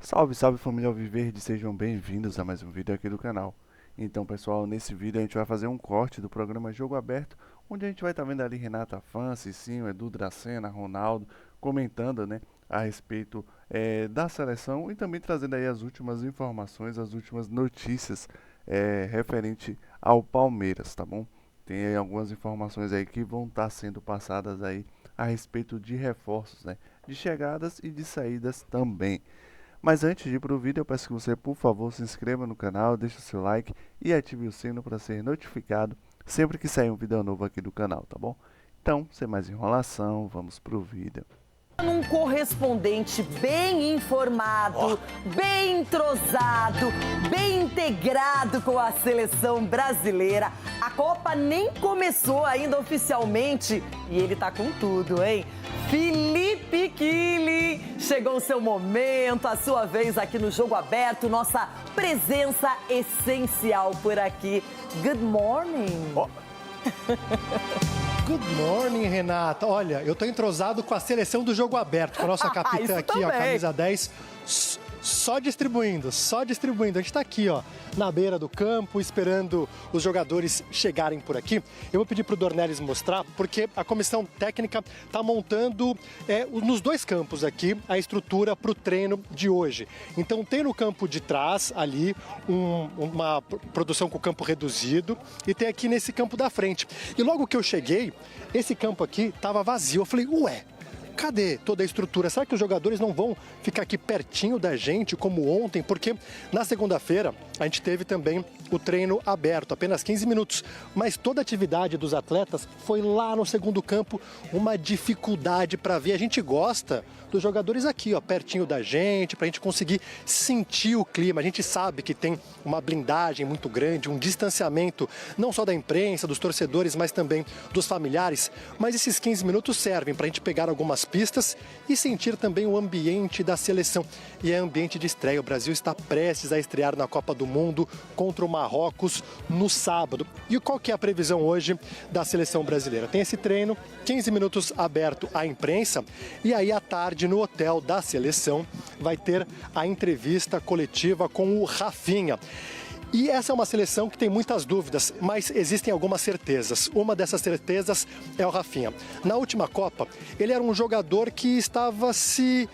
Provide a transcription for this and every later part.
Salve, salve família Alviverde, sejam bem-vindos a mais um vídeo aqui do canal. Então pessoal, nesse vídeo a gente vai fazer um corte do programa Jogo Aberto, onde a gente vai estar vendo ali Renata Fã, Cicinho, Edu Dracena, Ronaldo, comentando a respeito da seleção e também trazendo aí as últimas informações, as últimas notícias referente ao Palmeiras, tá bom? Tem aí algumas informações aí que vão estar sendo passadas aí a respeito de reforços, de chegadas e de saídas também. Mas antes de ir para o vídeo, eu peço que você, por favor, se inscreva no canal, deixe o seu like e ative o sino para ser notificado sempre que sair um vídeo novo aqui do canal, tá bom? Então, sem mais enrolação, vamos para o vídeo. Um correspondente bem informado, bem entrosado, bem integrado com a seleção brasileira. A Copa nem começou ainda oficialmente e ele tá com tudo, hein? Felipe Killing, chegou o seu momento, a sua vez aqui no Jogo Aberto, nossa presença essencial por aqui. Good morning. Good morning, Renata. Olha, eu tô entrosado com a seleção do Jogo Aberto, com a nossa capitã aqui, também. ó, camisa 10, só distribuindo. A gente tá aqui, ó, na beira do campo, esperando os jogadores chegarem por aqui. Eu vou pedir pro Dornelles mostrar, porque a comissão técnica tá montando nos dois campos aqui a estrutura pro treino de hoje. Então tem no campo de trás, ali, uma produção com campo reduzido, e tem aqui nesse campo da frente. E logo que eu cheguei, esse campo aqui tava vazio. Eu falei, ué, cadê toda a estrutura? Será que os jogadores não vão ficar aqui pertinho da gente como ontem? Porque na segunda-feira a gente teve também o treino aberto, apenas 15 minutos. Mas toda a atividade dos atletas foi lá no segundo campo, uma dificuldade para ver. A gente gosta dos jogadores aqui, ó, pertinho da gente, para a gente conseguir sentir o clima. A gente sabe que tem uma blindagem muito grande, um distanciamento não só da imprensa, dos torcedores, mas também dos familiares. Mas esses 15 minutos servem para a gente pegar algumas pistas e sentir também o ambiente da seleção. E é ambiente de estreia. O Brasil está prestes a estrear na Copa do Mundo contra o Marrocos no sábado. E qual que é a previsão hoje da seleção brasileira? Tem esse treino, 15 minutos aberto à imprensa, e aí à tarde no hotel da seleção vai ter a entrevista coletiva com o Rafinha. E essa é uma seleção que tem muitas dúvidas, mas existem algumas certezas. Uma dessas certezas é o Rafinha. Na última Copa, ele era um jogador que estava se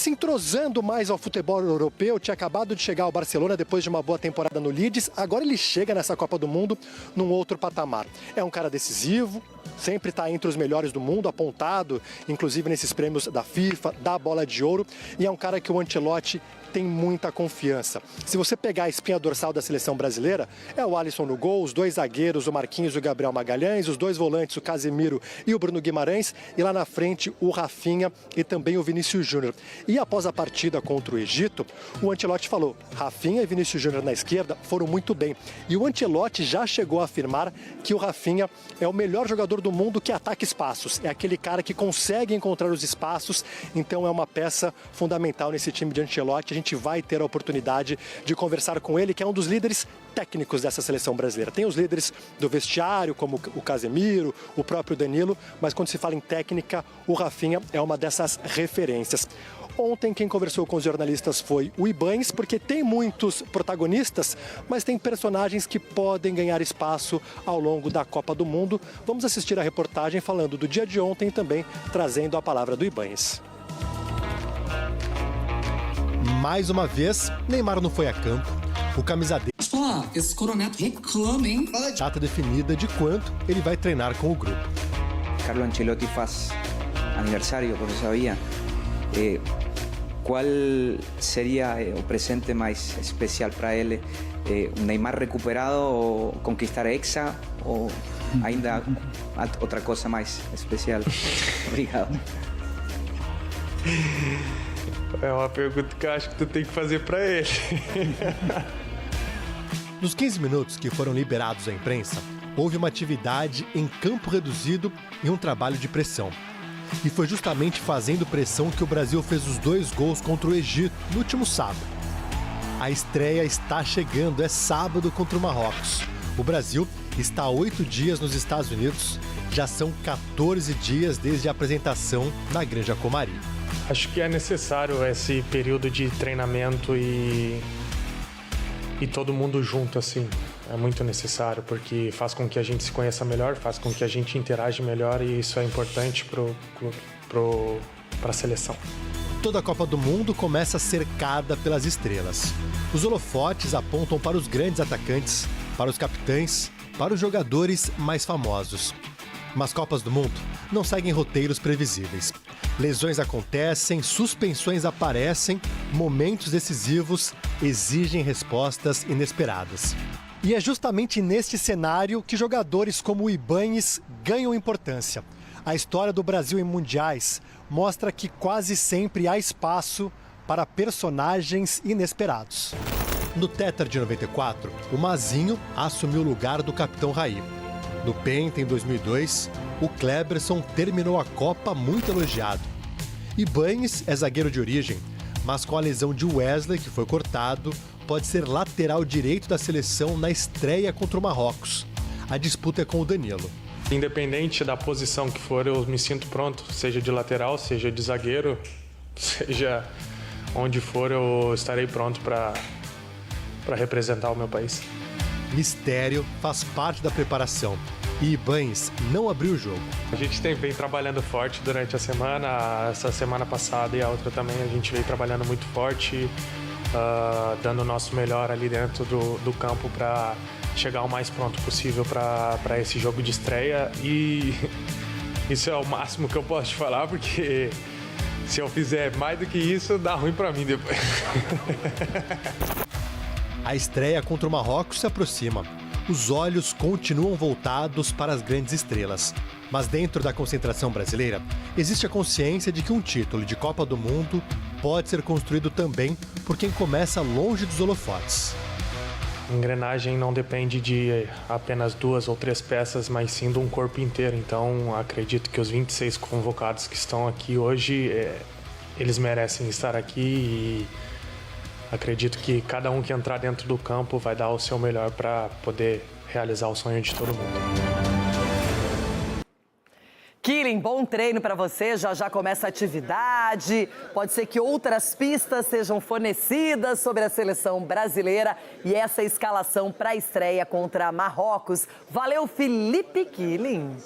entrosando mais ao futebol europeu, tinha acabado de chegar ao Barcelona depois de uma boa temporada no Leeds, agora ele chega nessa Copa do Mundo num outro patamar. É um cara decisivo, sempre está entre os melhores do mundo, apontado, inclusive nesses prêmios da FIFA, da Bola de Ouro, e é um cara que o Ancelotti tem muita confiança. Se você pegar a espinha dorsal da seleção brasileira, é o Alisson no gol, os dois zagueiros, o Marquinhos e o Gabriel Magalhães, os dois volantes, o Casemiro e o Bruno Guimarães, e lá na frente o Rafinha e também o Vinícius Júnior. E após a partida contra o Egito, o Ancelotti falou, Rafinha e Vinícius Júnior na esquerda foram muito bem. E o Ancelotti já chegou a afirmar que o Rafinha é o melhor jogador do mundo que ataca espaços. É aquele cara que consegue encontrar os espaços, então é uma peça fundamental nesse time de Ancelotti. A gente vai ter a oportunidade de conversar com ele, que é um dos líderes técnicos dessa seleção brasileira. Tem os líderes do vestiário, como o Casemiro, o próprio Danilo, mas quando se fala em técnica, o Rafinha é uma dessas referências. Ontem quem conversou com os jornalistas foi o Ibañez, porque tem muitos protagonistas, mas tem personagens que podem ganhar espaço ao longo da Copa do Mundo. Vamos assistir a reportagem falando do dia de ontem e também trazendo a palavra do Ibañez. Mais uma vez, Neymar não foi a campo. O camisa dele esse coroneto reclama, hein? data definida de quanto ele vai treinar com o grupo. Carlo Ancelotti faz aniversário, como sabia. Qual seria o presente mais especial para ele? Neymar recuperado ou conquistar Hexa? Ou ainda outra coisa mais especial? Obrigado. É uma pergunta que eu acho que tu tem que fazer para ele. Nos 15 minutos que foram liberados à imprensa, houve uma atividade em campo reduzido e um trabalho de pressão. E foi justamente fazendo pressão que o Brasil fez os 2 gols contra o Egito no último sábado. A estreia está chegando, é sábado contra o Marrocos. O Brasil está há 8 dias nos Estados Unidos, já são 14 dias desde a apresentação na Granja Comari. Acho que é necessário esse período de treinamento e todo mundo junto, assim. É muito necessário, porque faz com que a gente se conheça melhor, faz com que a gente interage melhor e isso é importante para a seleção. Toda a Copa do Mundo começa cercada pelas estrelas. Os holofotes apontam para os grandes atacantes, para os capitães, para os jogadores mais famosos. Mas Copas do Mundo não seguem roteiros previsíveis. Lesões acontecem, suspensões aparecem, momentos decisivos exigem respostas inesperadas. E é justamente neste cenário que jogadores como o Ibáñez ganham importância. A história do Brasil em mundiais mostra que quase sempre há espaço para personagens inesperados. No Tetra de 94, o Mazinho assumiu o lugar do capitão Raí. No Penta, em 2002, o Kleberson terminou a Copa muito elogiado. Ibáñez é zagueiro de origem, mas com a lesão de Wesley, que foi cortado, pode ser lateral direito da seleção na estreia contra o Marrocos. A disputa é com o Danilo. Independente da posição que for, eu me sinto pronto, seja de lateral, seja de zagueiro, seja onde for, eu estarei pronto para representar o meu país. Mistério faz parte da preparação e Ibáñez não abriu o jogo. A gente vem trabalhando forte durante a semana, essa semana passada e a outra também a gente veio trabalhando muito forte, dando o nosso melhor ali dentro do campo para chegar o mais pronto possível para esse jogo de estreia e isso é o máximo que eu posso te falar, porque se eu fizer mais do que isso, dá ruim para mim depois. A estreia contra o Marrocos se aproxima. Os olhos continuam voltados para as grandes estrelas. Mas dentro da concentração brasileira, existe a consciência de que um título de Copa do Mundo pode ser construído também por quem começa longe dos holofotes. A engrenagem não depende de apenas 2 ou 3 peças, mas sim de um corpo inteiro. Então, acredito que os 26 convocados que estão aqui hoje, eles merecem estar aqui e acredito que cada um que entrar dentro do campo vai dar o seu melhor para poder realizar o sonho de todo mundo. Killing, bom treino para você, já começa a atividade, pode ser que outras pistas sejam fornecidas sobre a seleção brasileira e essa escalação para a estreia contra Marrocos. Valeu, Felipe Killing.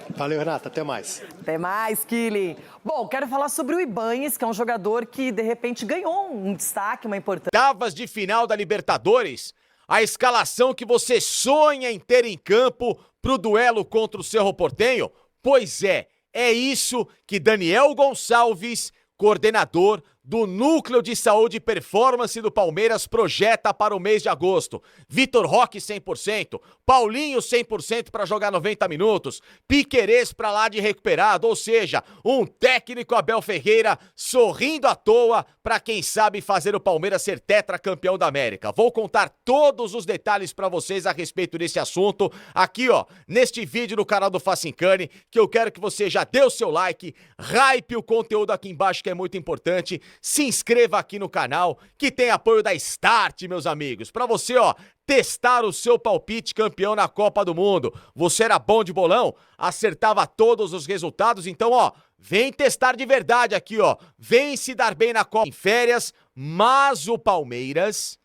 Valeu, Renata, até mais. Até mais, Killing. Bom, quero falar sobre o Ibáñez, que é um jogador que, de repente, ganhou um destaque, uma importância. Oitavas de final da Libertadores, a escalação que você sonha em ter em campo pro duelo contra o Cerro Porteño? Pois é isso que Daniel Gonçalves, coordenador do Núcleo de Saúde e Performance do Palmeiras, projeta para o mês de agosto. Vitor Roque 100%, Paulinho 100% para jogar 90 minutos, Piquerez para lá de recuperado, ou seja, um técnico Abel Ferreira sorrindo à toa para quem sabe fazer o Palmeiras ser tetracampeão da América. Vou contar todos os detalhes para vocês a respeito desse assunto aqui, ó, neste vídeo no canal do Facincani, que eu quero que você já dê o seu like, hype o conteúdo aqui embaixo que é muito importante. Se inscreva aqui no canal, que tem apoio da Start, meus amigos, para você, ó, testar o seu palpite campeão na Copa do Mundo. Você era bom de bolão? Acertava todos os resultados? Então, ó, vem testar de verdade aqui, ó. Vem se dar bem na Copa em férias, mas o Palmeiras,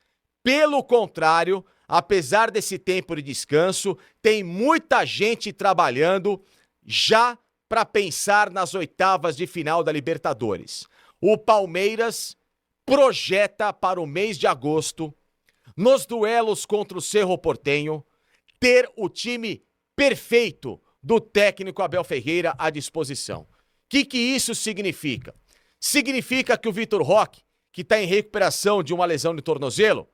pelo contrário, apesar desse tempo de descanso, tem muita gente trabalhando já para pensar nas oitavas de final da Libertadores. O Palmeiras projeta para o mês de agosto, nos duelos contra o Cerro Porteño, ter o time perfeito do técnico Abel Ferreira à disposição. O que isso significa? Significa que o Vitor Roque, que está em recuperação de uma lesão de tornozelo,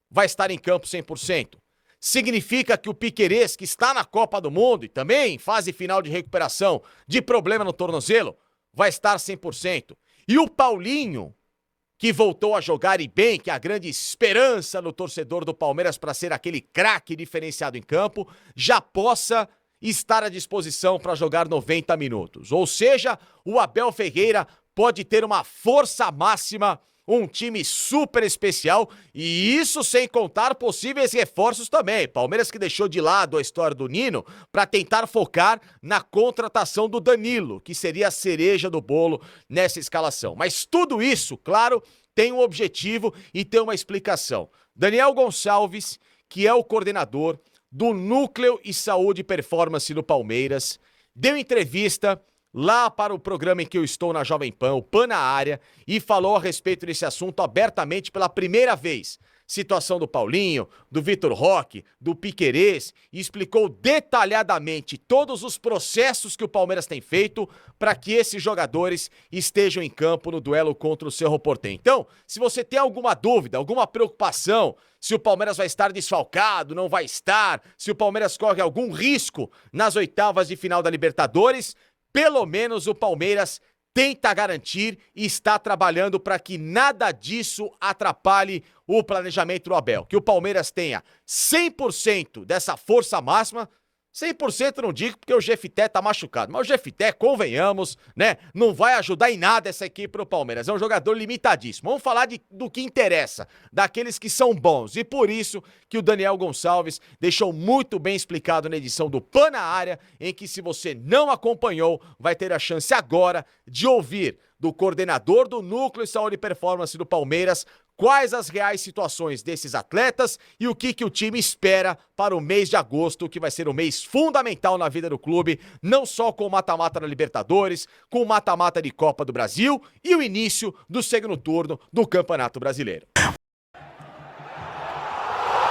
vai estar em campo 100%. Significa que o Piquerez, que está na Copa do Mundo e também em fase final de recuperação de problema no tornozelo, vai estar 100%. E o Paulinho, que voltou a jogar e bem, que é a grande esperança no torcedor do Palmeiras para ser aquele craque diferenciado em campo, já possa estar à disposição para jogar 90 minutos. Ou seja, o Abel Ferreira pode ter uma força máxima um time super especial e isso sem contar possíveis reforços também. Palmeiras que deixou de lado a história do Nino para tentar focar na contratação do Danilo, que seria a cereja do bolo nessa escalação. Mas tudo isso, claro, tem um objetivo e tem uma explicação. Daniel Gonçalves, que é o coordenador do Núcleo e Saúde e Performance do Palmeiras, deu entrevista lá para o programa em que eu estou na Jovem Pan, o Pan na Área, e falou a respeito desse assunto abertamente pela primeira vez. Situação do Paulinho, do Vitor Roque, do Piquerez, e explicou detalhadamente todos os processos que o Palmeiras tem feito para que esses jogadores estejam em campo no duelo contra o Cerro Porteño. Então, se você tem alguma dúvida, alguma preocupação, se o Palmeiras vai estar desfalcado, não vai estar, se o Palmeiras corre algum risco nas oitavas de final da Libertadores, pelo menos o Palmeiras tenta garantir e está trabalhando para que nada disso atrapalhe o planejamento do Abel. Que o Palmeiras tenha 100% dessa força máxima. 100% não digo porque o Jefité tá machucado, mas o Jefité, convenhamos, né, não vai ajudar em nada essa equipe pro Palmeiras, é um jogador limitadíssimo. Vamos falar do que interessa, daqueles que são bons, e por isso que o Daniel Gonçalves deixou muito bem explicado na edição do Pan na Área, em que se você não acompanhou, vai ter a chance agora de ouvir do coordenador do Núcleo de Saúde e Performance do Palmeiras quais as reais situações desses atletas e o que o time espera para o mês de agosto, que vai ser um mês fundamental na vida do clube, não só com o mata-mata da Libertadores, com o mata-mata de Copa do Brasil e o início do segundo turno do Campeonato Brasileiro.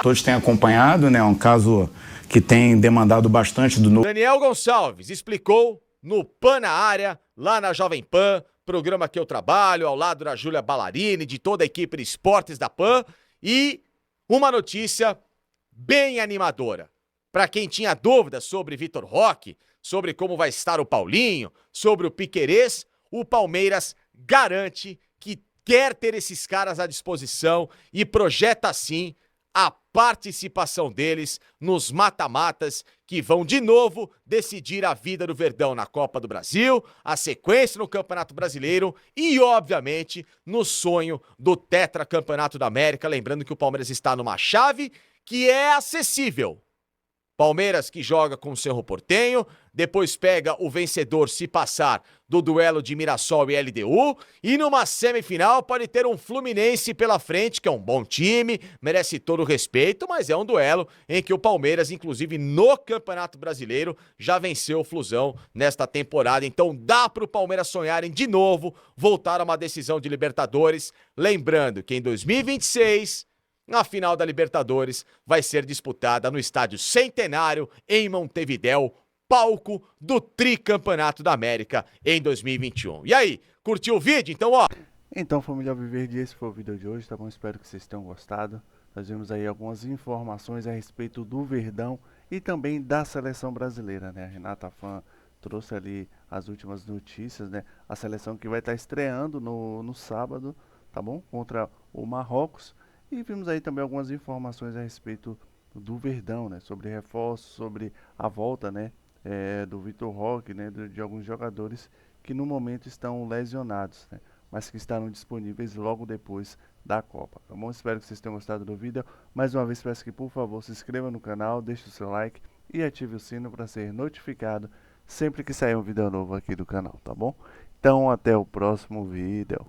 Todos têm acompanhado, né? Um caso que tem demandado bastante do... Daniel Gonçalves explicou no Pan na Área, lá na Jovem Pan, programa que eu trabalho, ao lado da Júlia Ballarini, de toda a equipe de esportes da PAN, e uma notícia bem animadora. Para quem tinha dúvidas sobre Vitor Roque, sobre como vai estar o Paulinho, sobre o Piquerez, o Palmeiras garante que quer ter esses caras à disposição e projeta sim a participação deles nos mata-matas que vão de novo decidir a vida do Verdão na Copa do Brasil, a sequência no Campeonato Brasileiro e, obviamente, no sonho do Tetracampeonato da América. Lembrando que o Palmeiras está numa chave que é acessível. Palmeiras que joga com o Cerro Porteño, depois pega o vencedor se passar do duelo de Mirassol e LDU, e numa semifinal pode ter um Fluminense pela frente, que é um bom time, merece todo o respeito, mas é um duelo em que o Palmeiras, inclusive no Campeonato Brasileiro, já venceu o Flusão nesta temporada, então dá para o Palmeiras sonharem de novo, voltar a uma decisão de Libertadores, lembrando que em 2026... a final da Libertadores vai ser disputada no Estádio Centenário, em Montevidéu, palco do Tricampeonato da América em 2021. E aí, curtiu o vídeo? Então, ó... Então, família Alviverde, esse foi o vídeo de hoje, tá bom? Espero que vocês tenham gostado. Nós vimos aí algumas informações a respeito do Verdão e também da seleção brasileira, né? A Renata Fã trouxe ali as últimas notícias, né? A seleção que vai estar estreando no sábado, tá bom? Contra o Marrocos. E vimos aí também algumas informações a respeito do Verdão, né? Sobre reforços, sobre a volta, né? Do Vitor Roque, né? De alguns jogadores que no momento estão lesionados, né? Mas que estarão disponíveis logo depois da Copa, tá bom? Espero que vocês tenham gostado do vídeo. Mais uma vez peço que, por favor, se inscreva no canal, deixe o seu like e ative o sino para ser notificado sempre que sair um vídeo novo aqui do canal, tá bom? Então, até o próximo vídeo.